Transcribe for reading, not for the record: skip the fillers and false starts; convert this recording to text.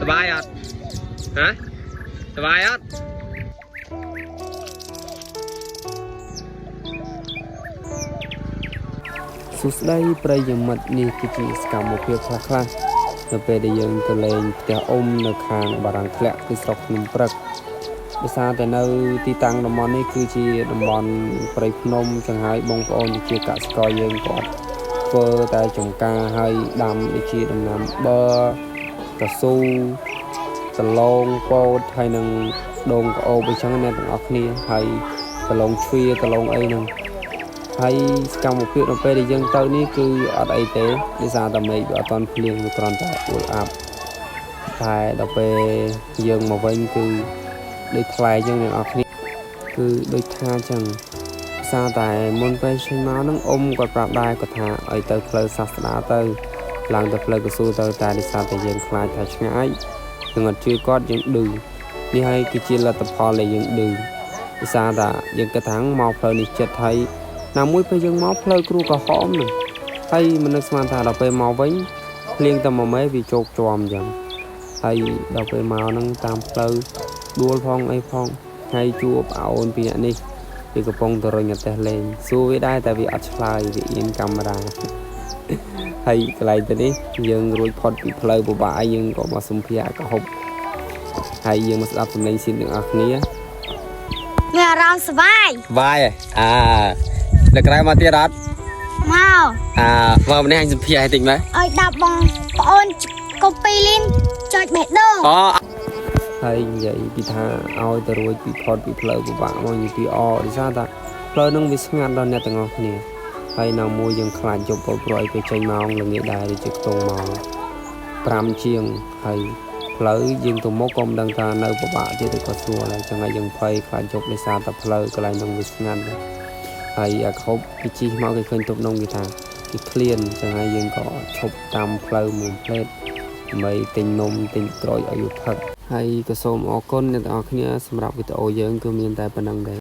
บายอ่ะฮะสบายอ่ะสุดท้ายประโยชน์นี้คือจิสกรรมเพื่อคลาในពេលដែលយើងទៅលេងផ្ទះអ៊ំនៅខាងបារាំងធ្លាក់គឺស្រុកភ្នំព្រឹកដោយសារតែនៅទីតាំងតំបន់នេះគឺជាតំបន់ព្រៃភ្នំចឹងហើយបងប្អូនជាកសិករយើងគាត់ធ្វើតែចំការហើយដាំដូចជាដំណាំប័រកស៊ូសឡងពោតហើយនឹងដូងក្អូបអញ្ចឹងអ្នកទាំងអស់គ្នាហើយកន្លងជ្វាកន្លងអីហ្នឹងហើយសកម្មភាពនៅពេលដែលយើងទៅនេះគឺអត់អីទេដោយសារតែមេឃវាអត់ទាន់ភ្លៀងវាគ្រាន់តែអ៊ូលអាប់តែដល់ពេលយើងមកវិញគឺដូចថ្លៃយើងអ្នកនរគ្នាគឺដូចថាចឹងសារតែមុនពេលចេញមកហ្នឹងអ៊ំគាត់ប្រាប់ដែរគាត់ថាឲ្យទៅផ្លូវសាស្តាទៅឡើងទៅផ្លូវកស៊ូទៅតែដោយសារតែយើងខ្លាចថាឆ្ងាយនឹងអត់ជួយគាត់យើងឌឺនេះហើយគឺជាលទ្ធផលដែលយើងឌឺដោយសារតែយើងគិតថាមកផ្លូវនេះចិត្តហើយណាមួយពេលយើងមកផ្លូវគ្រូក្រហមហ្នឹងហើយមិននឹកស្មានថាដល់ពេលមកវិញភ្លៀងតែមួយម៉េវាជោគជាំអញ្ចឹងហើយដល់ពេលមកហ្នឹងតាមផ្លូវដួលផងអីផងហើយជួបប្អូនពីអ្នកនេះវាកំពុងទៅរញអតេះលេងសួរវាដែរតែវាអត់ឆ្លើយវាអៀនកាមេរ៉ាហើយកន្លែងទៅនេះយើងរួចផុតពីផ្លូវពិបាកយើងក៏មកសុំភារៈកហុបហើយយើងមកស្ដាប់សំឡេងស៊ីនទាំងអស់គ្នាមានអារម្មណ៍សុបាយបាយនៅក្រៅមកទៀតអត់មកមកម្នេះអញសុភាឲ្យតិចមើលឲ្យដាប់បងប្អូនកូពីលីនចុចបេះដូងហើយនិយាយពីថាឲ្យទៅរួចពីផុតពីផ្លូវពិបាកមកនិយាយពីដោយសារតែផ្លូវនឹងវាស្ងាត់ដល់អ្នកទាំងអស់គ្នាហើយនៅមួយយើងខ្លាចជប់ពលព្រោះឲ្យពេលចេញម៉ោងល្ងាចដែរដូចជាខ្ទង់ម៉ោង5ជាងហើយផ្លូវយើងទៅមុខក៏មិនដឹងថានៅពិបាកទៀតឬក៏ស្រួលហើយចឹងហើយយើងភ័យខ្លាចជប់ដោយសារតែផ្លូវកន្លែងនោះវាស្ងាត់ហើយអាខុបគេជិះមកគេឃើញទុកនងគេថាគេឃ្លានចឹងហើយយើងក៏ឈប់តាមផ្លូវមួយផ្លេតដើម្បីទិញនំទិញក្រូចឲ្យវាផឹកហើយក៏សូមអរគុណអ្នកទាំងអស់គ្នាសម្រាប់វីដេអូយើងគឺមានតែប៉ុណ្្នឹងដែរ